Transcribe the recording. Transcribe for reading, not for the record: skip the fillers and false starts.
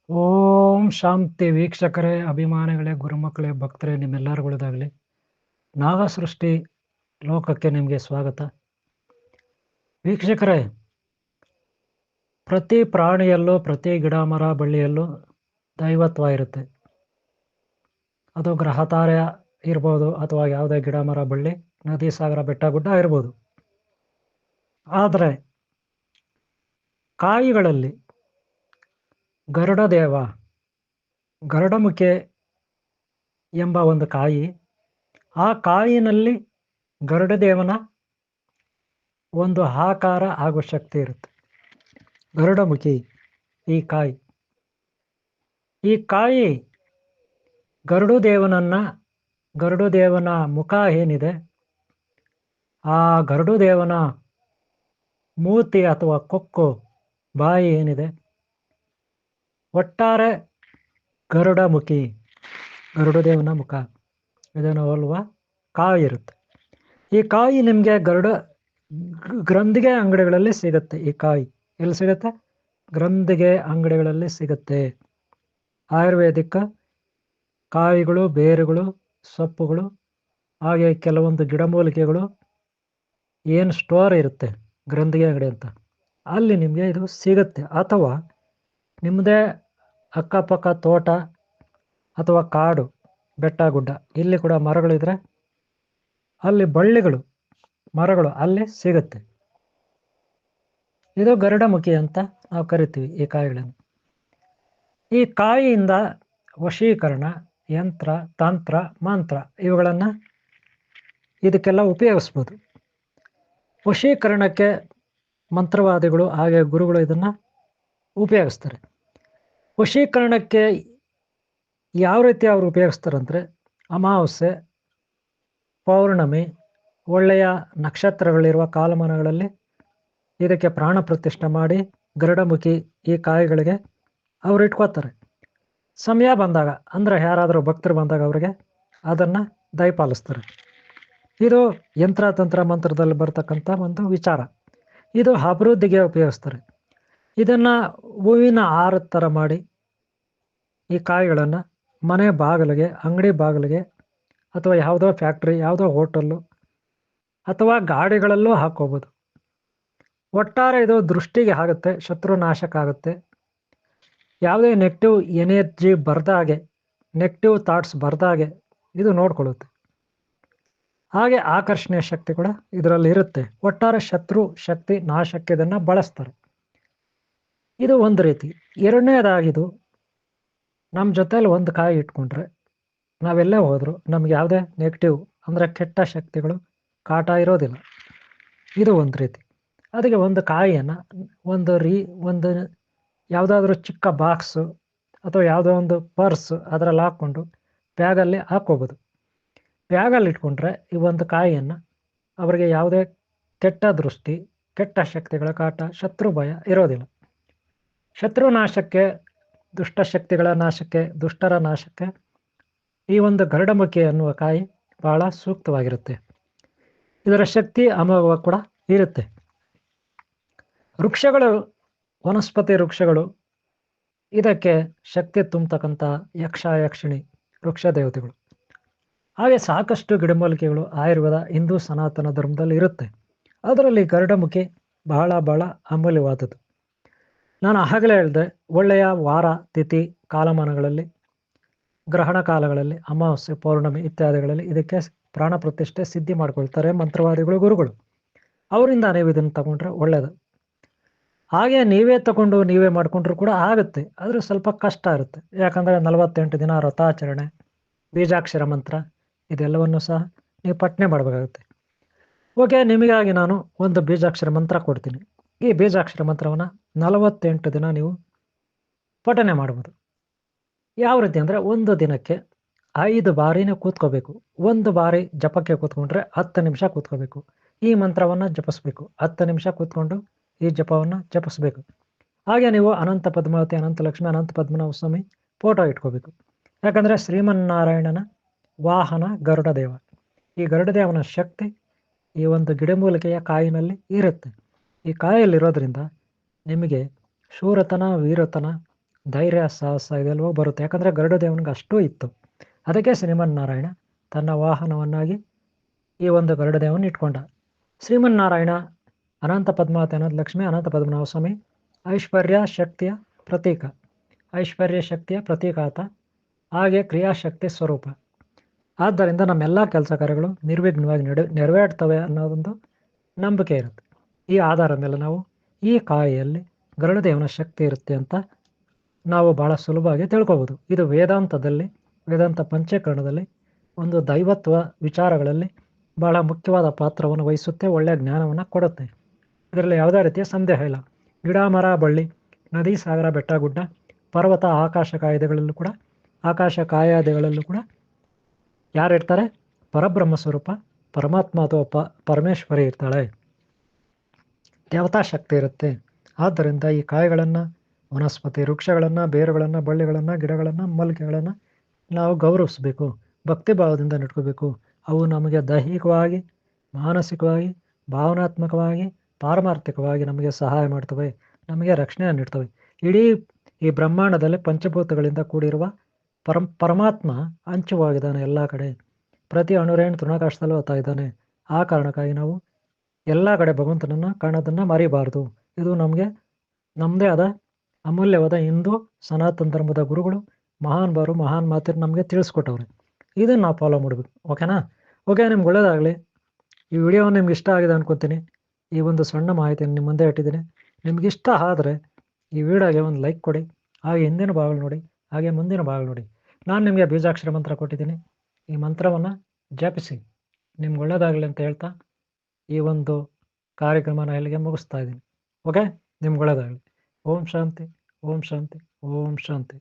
ಓಂ ಶಾಂತಿ ವೀಕ್ಷಕರೇ, ಅಭಿಮಾನಿಗಳೇ, ಗುರುಮಕ್ಕಳೇ, ಭಕ್ತರೇ, ನಿಮ್ಮೆಲ್ಲರಿಗೊಳದಾಗಲಿ. ನಾಗ ಸೃಷ್ಟಿ ಲೋಕಕ್ಕೆ ನಿಮಗೆ ಸ್ವಾಗತ. ವೀಕ್ಷಕರೇ, ಪ್ರತಿ ಪ್ರಾಣಿಯಲ್ಲೂ, ಪ್ರತಿ ಗಿಡ ಮರ ಬಳ್ಳಿಯಲ್ಲೂ ದೈವತ್ವ ಇರುತ್ತೆ. ಅದು ಗ್ರಹತಾರೆ ಇರ್ಬೋದು, ಅಥವಾ ಯಾವುದೇ ಗಿಡ ಮರ ಬಳ್ಳಿ, ನದಿ ಸಾಗರ ಬೆಟ್ಟ ಗುಡ್ಡ ಇರ್ಬೋದು. ಆದರೆ ಕಾಯಿಗಳಲ್ಲಿ ಗರುಡದೇವ, ಗರುಡಮುಖಿ ಎಂಬ ಒಂದು ಕಾಯಿ, ಆ ಕಾಯಿನಲ್ಲಿ ಗರುಡದೇವನ ಒಂದು ಆಕಾರ ಹಾಗೂ ಶಕ್ತಿ ಇರುತ್ತೆ. ಗರುಡಮುಖಿ ಈ ಕಾಯಿ ಗರುಡದೇವನ ಮುಖ ಏನಿದೆ, ಆ ಗರುಡದೇವನ ಮೂತಿ ಅಥವಾ ಕೊಕ್ಕು, ಬಾಯಿ ಏನಿದೆ, ಒಟ್ಟಾರೆ ಗರುಡಮುಖಿ, ಗರುಡದೇವನ ಮುಖ ಇದನ್ನು ಹೋಲುವ ಕಾಯಿ ಇರುತ್ತೆ. ಈ ಕಾಯಿ ನಿಮಗೆ ಗ್ರಂಥಿಗೆ ಅಂಗಡಿಗಳಲ್ಲಿ ಸಿಗುತ್ತೆ. ಈ ಕಾಯಿ ಎಲ್ಲಿ ಸಿಗುತ್ತೆ? ಗ್ರಂಥಿಗೆ ಅಂಗಡಿಗಳಲ್ಲಿ ಸಿಗುತ್ತೆ. ಆಯುರ್ವೇದಿಕ್ ಕಾಯಿಗಳು, ಬೇರುಗಳು, ಸೊಪ್ಪುಗಳು, ಹಾಗೆ ಕೆಲವೊಂದು ಗಿಡಮೂಲಿಕೆಗಳು ಏನು ಸ್ಟೋರ್ ಇರುತ್ತೆ ಗ್ರಂಥಿಗೆ ಅಂಗಡಿ ಅಂತ, ಅಲ್ಲಿ ನಿಮಗೆ ಇದು ಸಿಗುತ್ತೆ. ಅಥವಾ ನಿಮ್ಮದೇ ಅಕ್ಕಪಕ್ಕ ತೋಟ ಅಥವಾ ಕಾಡು, ಬೆಟ್ಟ ಗುಡ್ಡ, ಇಲ್ಲಿ ಕೂಡ ಮರಗಳಿದ್ರೆ ಅಲ್ಲಿ ಬಳ್ಳಿಗಳು, ಮರಗಳು ಅಲ್ಲಿ ಸಿಗುತ್ತೆ. ಇದು ಗರುಡಮುಖಿ ಅಂತ ನಾವು ಕರಿತೀವಿ ಈ ಕಾಯಿಗಳನ್ನು. ಈ ಕಾಯಿಯಿಂದ ವಶೀಕರಣ, ಯಂತ್ರ, ತಂತ್ರ, ಮಂತ್ರ ಇವುಗಳನ್ನು ಇದಕ್ಕೆಲ್ಲ ಉಪಯೋಗಿಸ್ಬೋದು. ವಶೀಕರಣಕ್ಕೆ ಮಂತ್ರವಾದಿಗಳು ಹಾಗೆ ಗುರುಗಳು ಇದನ್ನು ಉಪಯೋಗಿಸ್ತಾರೆ. ವಶೀಕರಣಕ್ಕೆ ಯಾವ ರೀತಿ ಅವರು ಉಪಯೋಗಿಸ್ತಾರಂದರೆ, ಅಮಾವಾಸ್ಯೆ, ಪೌರ್ಣಮಿ, ಒಳ್ಳೆಯ ನಕ್ಷತ್ರಗಳಿರುವ ಕಾಲಮಾನಗಳಲ್ಲಿ ಇದಕ್ಕೆ ಪ್ರಾಣ ಪ್ರತಿಷ್ಠೆ ಮಾಡಿ ಗರುಡಮುಖಿ ಈ ಕಾಯಿಗಳಿಗೆ ಅವರು ಇಟ್ಕೋತಾರೆ. ಸಮಯ ಬಂದಾಗ, ಅಂದರೆ ಯಾರಾದರೂ ಭಕ್ತರು ಬಂದಾಗ ಅವರಿಗೆ ಅದನ್ನು ದಯಪಾಲಿಸ್ತಾರೆ. ಇದು ಯಂತ್ರ, ತಂತ್ರ, ಮಂತ್ರದಲ್ಲಿ ಬರ್ತಕ್ಕಂಥ ಒಂದು ವಿಚಾರ. ಇದು ಅಭಿವೃದ್ಧಿಗೆ ಉಪಯೋಗಿಸ್ತಾರೆ. ಇದನ್ನು ಹೂವಿನ ಹಾರದ ಥರ ಮಾಡಿ ಈ ಕಾಯಿಗಳನ್ನು ಮನೆ ಬಾಗಿಲಿಗೆ, ಅಂಗಡಿ ಬಾಗಿಲಿಗೆ, ಅಥವಾ ಯಾವುದೋ ಫ್ಯಾಕ್ಟ್ರಿ, ಯಾವುದೋ ಹೋಟೆಲ್ಲು ಅಥವಾ ಗಾಡಿಗಳಲ್ಲೂ ಹಾಕೋಬೋದು. ಒಟ್ಟಾರೆ ಇದು ದೃಷ್ಟಿಗೆ ಆಗುತ್ತೆ, ಶತ್ರುನಾಶಕ ಆಗುತ್ತೆ. ಯಾವುದೇ ನೆಗೆಟಿವ್ ಎನರ್ಜಿ ಬರ್ದಾಗೆ, ನೆಗೆಟಿವ್ ಥಾಟ್ಸ್ ಬರ್ದಾಗೆ ಇದು ನೋಡ್ಕೊಳ್ಳುತ್ತೆ. ಹಾಗೆ ಆಕರ್ಷಣೀಯ ಶಕ್ತಿ ಕೂಡ ಇದರಲ್ಲಿ ಇರುತ್ತೆ. ಒಟ್ಟಾರೆ ಶತ್ರು ಶಕ್ತಿ ನಾಶಕ್ಕೆ ಇದನ್ನು ಬಳಸ್ತಾರೆ. ಇದು ಒಂದು ರೀತಿ. ಎರಡನೇದಾಗಿದು, ನಮ್ಮ ಜೊತೆಲಿ ಒಂದು ಕಾಯಿ ಇಟ್ಕೊಂಡ್ರೆ ನಾವೆಲ್ಲೇ ಹೋದರೂ ನಮ್ಗೆ ಯಾವುದೇ ನೆಗೆಟಿವ್ ಅಂದರೆ ಕೆಟ್ಟ ಶಕ್ತಿಗಳು ಕಾಟ ಇರೋದಿಲ್ಲ. ಇದು ಒಂದು ರೀತಿ. ಅದಕ್ಕೆ ಒಂದು ಕಾಯಿಯನ್ನು ಒಂದು ಯಾವುದಾದ್ರೂ ಚಿಕ್ಕ ಬಾಕ್ಸು ಅಥವಾ ಯಾವುದೋ ಒಂದು ಪರ್ಸು ಅದರಲ್ಲಿ ಹಾಕ್ಕೊಂಡು ಬ್ಯಾಗಲ್ಲಿ ಹಾಕ್ಕೋಬೋದು. ಬ್ಯಾಗಲ್ಲಿ ಇಟ್ಕೊಂಡ್ರೆ ಈ ಒಂದು ಕಾಯಿಯನ್ನು ಅವರಿಗೆ ಯಾವುದೇ ಕೆಟ್ಟ ದೃಷ್ಟಿ, ಕೆಟ್ಟ ಶಕ್ತಿಗಳ ಕಾಟ, ಶತ್ರು ಭಯ ಇರೋದಿಲ್ಲ. ಶತ್ರು ನಾಶಕ್ಕೆ, ದುಷ್ಟಶಕ್ತಿಗಳ ನಾಶಕ್ಕೆ, ದುಷ್ಟರ ನಾಶಕ್ಕೆ ಈ ಒಂದು ಗರುಡಮುಖಿ ಅನ್ನುವ ಕಾಯಿ ಬಹಳ ಸೂಕ್ತವಾಗಿರುತ್ತೆ. ಇದರ ಶಕ್ತಿ ಅಮೋಘ ಕೂಡ ಇರುತ್ತೆ. ವೃಕ್ಷಗಳು, ವನಸ್ಪತಿ ವೃಕ್ಷಗಳು ಇದಕ್ಕೆ ಶಕ್ತಿ ತುಂಬತಕ್ಕಂಥ ಯಕ್ಷ, ಯಕ್ಷಿಣಿ, ವೃಕ್ಷ ದೇವತೆಗಳು. ಹಾಗೆ ಸಾಕಷ್ಟು ಗಿಡಮೂಲಿಕೆಗಳು ಆಯುರ್ವೇದ, ಹಿಂದೂ ಸನಾತನ ಧರ್ಮದಲ್ಲಿ ಇರುತ್ತೆ. ಅದರಲ್ಲಿ ಗರುಡಮುಖಿ ಬಹಳ ಅಮೂಲ್ಯವಾದದ್ದು. ನಾನು ಆಗಲೇ ಹೇಳಿದೆ, ಒಳ್ಳೆಯ ವಾರ, ತಿಥಿ, ಕಾಲಮಾನಗಳಲ್ಲಿ, ಗ್ರಹಣ ಕಾಲಗಳಲ್ಲಿ, ಅಮಾವಾಸ್ಯೆ, ಪೌರ್ಣಮಿ ಇತ್ಯಾದಿಗಳಲ್ಲಿ ಇದಕ್ಕೆ ಪ್ರಾಣ ಪ್ರತಿಷ್ಠೆ ಸಿದ್ಧಿ ಮಾಡ್ಕೊಳ್ತಾರೆ ಮಂತ್ರವಾದಿಗಳು, ಗುರುಗಳು. ಅವರಿಂದ ನೀವು ಇದನ್ನು ತಗೊಂಡ್ರೆ ಒಳ್ಳೆಯದು. ಹಾಗೆ ನೀವೇ ತಗೊಂಡು ನೀವೇ ಮಾಡಿಕೊಂಡ್ರು ಕೂಡ ಆಗುತ್ತೆ, ಆದರೆ ಸ್ವಲ್ಪ ಕಷ್ಟ ಇರುತ್ತೆ. ಯಾಕಂದರೆ 48 ದಿನ ವ್ರತಾಚರಣೆ, ಬೀಜಾಕ್ಷರ ಮಂತ್ರ ಇದೆಲ್ಲವನ್ನು ಸಹ ನೀವು ಪಠನೆ ಮಾಡಬೇಕಾಗುತ್ತೆ. ಓಕೆ, ನಿಮಗಾಗಿ ನಾನು ಒಂದು ಬೀಜಾಕ್ಷರ ಮಂತ್ರ ಕೊಡ್ತೀನಿ. ಈ ಬೀಜಾಕ್ಷರ ಮಂತ್ರವನ್ನು 48 ದಿನ ನೀವು ಪಠನೆ ಮಾಡ್ಬೋದು. ಯಾವ ರೀತಿ ಅಂದರೆ, ಒಂದು ದಿನಕ್ಕೆ 5 ಬಾರಿನೇ ಕೂತ್ಕೋಬೇಕು. ಒಂದು ಬಾರಿ ಜಪಕ್ಕೆ ಕೂತ್ಕೊಂಡ್ರೆ 10 ನಿಮಿಷ ಕೂತ್ಕೋಬೇಕು. ಈ ಮಂತ್ರವನ್ನು ಜಪಿಸ್ಬೇಕು. 10 ನಿಮಿಷ ಕೂತ್ಕೊಂಡು ಈ ಜಪವನ್ನು ಜಪಿಸ್ಬೇಕು. ಹಾಗೆ ನೀವು ಅನಂತ ಪದ್ಮಾವತಿ, ಅನಂತ ಲಕ್ಷ್ಮಿ, ಅನಂತ ಪದ್ಮನಾಭ ಸ್ವಾಮಿ ಫೋಟೋ ಇಟ್ಕೋಬೇಕು. ಯಾಕಂದರೆ ಶ್ರೀಮನ್ನಾರಾಯಣನ ವಾಹನ ಗರುಡದೇವ. ಈ ಗರುಡದೇವನ ಶಕ್ತಿ ಈ ಒಂದು ಗಿಡಮೂಲಿಕೆಯ ಕಾಯಿನಲ್ಲಿ ಇರುತ್ತೆ. ಈ ಕಾಯಲ್ಲಿರೋದ್ರಿಂದ ನಿಮಗೆ ಶೂರತನ, ವೀರತನ, ಧೈರ್ಯ ಸಾಹಸ ಇದೆಲ್ಲವೂ ಬರುತ್ತೆ. ಯಾಕಂದರೆ ಗರುಡ ದೇವನಿಗೆ ಅಷ್ಟೂ ಇತ್ತು. ಅದಕ್ಕೆ ಶ್ರೀಮನ್ನಾರಾಯಣ ತನ್ನ ವಾಹನವನ್ನಾಗಿ ಈ ಒಂದು ಗರುಡ ದೇವನ ಇಟ್ಕೊಂಡ. ಶ್ರೀಮನ್ನಾರಾಯಣ ಅನಂತ ಪದ್ಮಾವತಿ ಅನಂತ ಲಕ್ಷ್ಮಿ ಅನಂತ ಪದ್ಮನಾಭ ಸ್ವಾಮಿ ಐಶ್ವರ್ಯ ಶಕ್ತಿಯ ಪ್ರತೀಕ. ಐಶ್ವರ್ಯ ಶಕ್ತಿಯ ಪ್ರತೀಕ ಆತ, ಹಾಗೆ ಕ್ರಿಯಾಶಕ್ತಿ ಸ್ವರೂಪ. ಆದ್ದರಿಂದ ನಮ್ಮೆಲ್ಲ ಕೆಲಸ ಕಾರ್ಯಗಳು ನಿರ್ವಿಘ್ನವಾಗಿ ನೆರವೇರ್ತವೆ ಅನ್ನೋದೊಂದು ನಂಬಿಕೆ ಇರುತ್ತೆ. ಈ ಆಧಾರದ ಮೇಲೆ ನಾವು ಈ ಕಾಯಿಯಲ್ಲಿ ಗರುಡದೇವನ ಶಕ್ತಿ ಇರುತ್ತೆ ಅಂತ ನಾವು ಭಾಳ ಸುಲಭವಾಗಿ ತಿಳ್ಕೊಬೋದು. ಇದು ವೇದಾಂತದಲ್ಲಿ, ವೇದಾಂತ ಪಂಚಕರಣದಲ್ಲಿ ಒಂದು ದೈವತ್ವ ವಿಚಾರಗಳಲ್ಲಿ ಭಾಳ ಮುಖ್ಯವಾದ ಪಾತ್ರವನ್ನು ವಹಿಸುತ್ತೆ, ಒಳ್ಳೆಯ ಜ್ಞಾನವನ್ನು ಕೊಡುತ್ತೆ. ಇದರಲ್ಲಿ ಯಾವುದೇ ರೀತಿಯ ಸಂದೇಹ ಇಲ್ಲ. ಗಿಡ ಮರ ಬಳ್ಳಿ, ನದಿ ಸಾಗರ ಬೆಟ್ಟ ಗುಡ್ಡ, ಪರ್ವತ ಆಕಾಶ ಕಾಯ್ದೆಗಳಲ್ಲೂ ಕೂಡ, ಆಕಾಶ ಕಾಯಾದಿಗಳಲ್ಲೂ ಕೂಡ ಯಾರಿರ್ತಾರೆ? ಪರಬ್ರಹ್ಮ ಸ್ವರೂಪ ಪರಮಾತ್ಮ ಅಥವಾ ಪರಮೇಶ್ವರಿ ಇರ್ತಾಳೆ, ದೇವತಾ ಶಕ್ತಿ ಇರುತ್ತೆ. ಆದ್ದರಿಂದ ಈ ಕಾಯಿಗಳನ್ನು, ವನಸ್ಪತಿ ವೃಕ್ಷಗಳನ್ನು, ಬೇರುಗಳನ್ನು, ಬಳ್ಳಿಗಳನ್ನು, ಗಿಡಗಳನ್ನು, ಮೂಲಿಕೆಗಳನ್ನು ನಾವು ಗೌರವಿಸಬೇಕು, ಭಕ್ತಿ ಭಾವದಿಂದ ನೆಟ್ಕೋಬೇಕು. ಅವು ನಮಗೆ ದೈಹಿಕವಾಗಿ, ಮಾನಸಿಕವಾಗಿ, ಭಾವನಾತ್ಮಕವಾಗಿ, ಪಾರಮಾರ್ಥಿಕವಾಗಿ ನಮಗೆ ಸಹಾಯ ಮಾಡ್ತವೆ, ನಮಗೆ ರಕ್ಷಣೆಯನ್ನು ನೀಡ್ತವೆ. ಇಡೀ ಈ ಬ್ರಹ್ಮಾಂಡದಲ್ಲಿ ಪಂಚಭೂತಗಳಿಂದ ಕೂಡಿರುವ ಪರಮಾತ್ಮ ಹಂಚುವಾಗಿದ್ದಾನೆ ಎಲ್ಲ ಕಡೆ. ಪ್ರತಿ ಅಣುರೇಣು ತೃಣಾಕಾಶದಲ್ಲೂ ಹೋಗ್ತಾ ಇದ್ದಾನೆ. ಆ ಕಾರಣಕ್ಕಾಗಿ ನಾವು ಎಲ್ಲ ಕಡೆ ಭಗವಂತನನ್ನು ಕಾಣೋದನ್ನು ಮರಿಬಾರ್ದು. ಇದು ನಮಗೆ ನಮ್ಮದೇ ಆದ ಅಮೂಲ್ಯವಾದ ಹಿಂದೂ ಸನಾತನ ಧರ್ಮದ ಗುರುಗಳು, ಮಹಾನ್ ಮಾತಿನ ನಮಗೆ ತಿಳಿಸ್ಕೊಟ್ಟವ್ರೆ. ಇದನ್ನು ನಾವು ಫಾಲೋ ಮಾಡಬೇಕು. ಓಕೆನಾ? ಓಕೆ, ನಿಮ್ಗೆ ಒಳ್ಳೆಯದಾಗಲಿ. ಈ ವಿಡಿಯೋ ನಿಮ್ಗೆ ಇಷ್ಟ ಆಗಿದೆ ಅನ್ಕೊತೀನಿ. ಈ ಒಂದು ಸಣ್ಣ ಮಾಹಿತಿಯನ್ನು ನಿಮ್ಮ ಮುಂದೆ ಇಟ್ಟಿದ್ದೀನಿ. ನಿಮ್ಗೆ ಇಷ್ಟ ಆದರೆ ಈ ವಿಡಿಯೋಗೆ ಒಂದು ಲೈಕ್ ಕೊಡಿ, ಹಾಗೆ ಹಿಂದಿನ ಭಾಗಗಳು ನೋಡಿ, ಹಾಗೆ ಮುಂದಿನ ಭಾಗಗಳು ನೋಡಿ. ನಾನು ನಿಮಗೆ ಬೀಜಾಕ್ಷರ ಮಂತ್ರ ಕೊಟ್ಟಿದ್ದೀನಿ. ಈ ಮಂತ್ರವನ್ನು ಜಪಿಸಿ. ನಿಮ್ಗೆ ಒಳ್ಳೆಯದಾಗಲಿ ಅಂತ ಹೇಳ್ತಾ ಈ ಒಂದು ಕಾರ್ಯಕ್ರಮನ ಇಲ್ಲಿಗೆ ಮುಗಿಸ್ತಾ ಇದ್ದೀನಿ. ಓಕೆ, ನಿಮ್ಗೆ ಒಳ್ಳೆಯದಾಗಲಿ. ಓಂ ಶಾಂತಿ, ಓಂ ಶಾಂತಿ, ಓಂ ಶಾಂತಿ.